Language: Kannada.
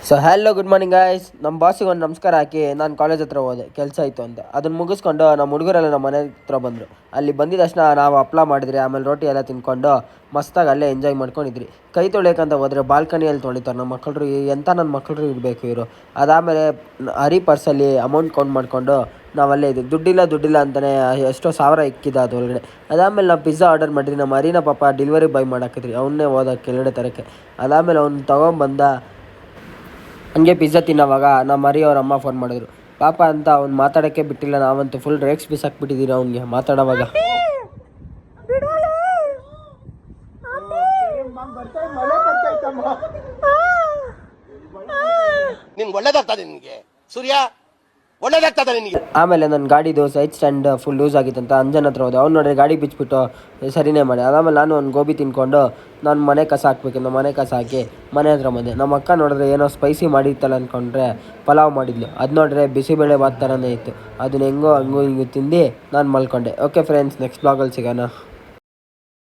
So hello good morning guys. ನಮ್ಮ ಬಾಸಿಗೆ ಒಂದು ನಮಸ್ಕಾರ ಹಾಕಿ ನಾನು ಕಾಲೇಜ್ ಹತ್ರ ಹೋದೆ, ಕೆಲಸ ಇತ್ತು ಅಂತ. ಅದನ್ನು ಮುಗಿಸ್ಕೊಂಡು ನಮ್ಮ ಹುಡುಗರೆಲ್ಲ ನಮ್ಮ ಮನೆ ಹತ್ರ ಬಂದರು. ಅಲ್ಲಿ ಬಂದಿದ ತಕ್ಷಣ ನಾವು ಹಪ್ಳ ಮಾಡಿದ್ರಿ, ಆಮೇಲೆ ರೋಟಿ ಎಲ್ಲ ತಿನ್ಕೊಂಡು ಮಸ್ತಾಗಿ ಅಲ್ಲೇ ಎಂಜಾಯ್ ಮಾಡ್ಕೊಂಡಿದ್ರಿ. ಕೈ ತೊಳಿಯೋಕ್ಕಂತ ಹೋದರೆ ಬಾಲ್ಕನಿಯಲ್ಲಿ ತೊಳಿತಾರೆ ನಮ್ಮ ಮಕ್ಕಳು. ಎಂಥ ನನ್ನ ಮಕ್ಕಳು ಇರಬೇಕು ಇವರು. ಅದಾದಮೇಲೆ ಹರಿ ಪರ್ಸಲ್ಲಿ ಅಮೌಂಟ್ ಕೌಂಟ್ ಮಾಡಿಕೊಂಡು ನಾವಲ್ಲೇ ಇದ್ದೀವಿ. ದುಡ್ಡಿಲ್ಲ ಅಂತಲೇ ಎಷ್ಟೋ ಸಾವಿರ ಇಕ್ಕಿದ್ದ ಅದು ಒಳಗಡೆ. ಅದಾದಮೇಲೆ ನಾವು ಪಿಜ್ಜಾ ಆರ್ಡರ್ ಮಾಡಿದ್ರಿ. ನಮ್ಮ ಹರಿನ ಪಾಪ ಡೆಲಿವರಿ ಬಾಯ್ ಮಾಡಾಕಿದ್ರಿ, ಅವನ್ನೇ ಹೋದ ಕೆಳಗಡೆ ತರೋಕ್ಕೆ. ಅದಾದಮೇಲೆ ಅವ್ನು ತೊಗೊಂಬಂದ. ಹಂಗೆ ಪಿಜ್ಜಾ ತಿನ್ನೋವಾಗ ನಮ್ಮ ಮರಿ ಅವ್ರ ಅಮ್ಮ ಫೋನ್ ಮಾಡಿದ್ರು. ಪಾಪ ಅಂತ ಅವ್ನು ಮಾತಾಡೋಕ್ಕೆ ಬಿಟ್ಟಿಲ್ಲ. ನಾವಂತೂ ಫುಲ್ ರೇಕ್ಸ್ ಬಿಸಾಕ್ಬಿಟ್ಟಿದ್ದೀರಿ ಅವ್ನಿಗೆ ಮಾತಾಡೋವಾಗ. ಆಮೇಲೆ ನನ್ನ ಗಾಡಿದು ಸೈಡ್ ಸ್ಟ್ಯಾಂಡ್ ಫುಲ್ ಲೂಸ್ ಆಗಿತ್ತಂತ ಅಂಜನ್ ಹತ್ರ ಹೋದೆ. ಅವ್ನು ನೋಡಿದ್ರೆ ಗಾಡಿ ಬಿಚ್ಚಿಬಿಟ್ಟು ಸರಿನೇ ಮಾಡಿ. ಅದಾದಮೇಲೆ ನಾನು ಒಂದು ಗೋಬಿ ತಿನ್ಕೊಂಡು ನಾನು ಮನೆ ಕಸ ಹಾಕ್ಬೇಕಿತ್ತು. ಮನೆ ಕಸ ಹಾಕಿ ಮನೆ ಹತ್ರ ಬಂದೆ. ನಮ್ಮ ಅಕ್ಕ ನೋಡಿದ್ರೆ ಏನೋ ಸ್ಪೈಸಿ ಮಾಡಿತ್ತಲ್ಲ ಅಂದ್ಕೊಂಡ್ರೆ ಪಲಾವ್ ಮಾಡಿದ್ಲು. ಅದು ನೋಡಿದ್ರೆ ಬಿಸಿಬೇಳೆ ಭಾತ್ ಥರನೇ ಇತ್ತು. ಅದನ್ನ ಹೆಂಗೋ ಹಿಂಗೂ ತಿಂದು ನಾನು ಮಲ್ಕೊಂಡೆ. ಓಕೆ ಫ್ರೆಂಡ್ಸ್, ನೆಕ್ಸ್ಟ್ ಬ್ಲಾಗಲ್ಲಿ ಸಿಗೋಣ.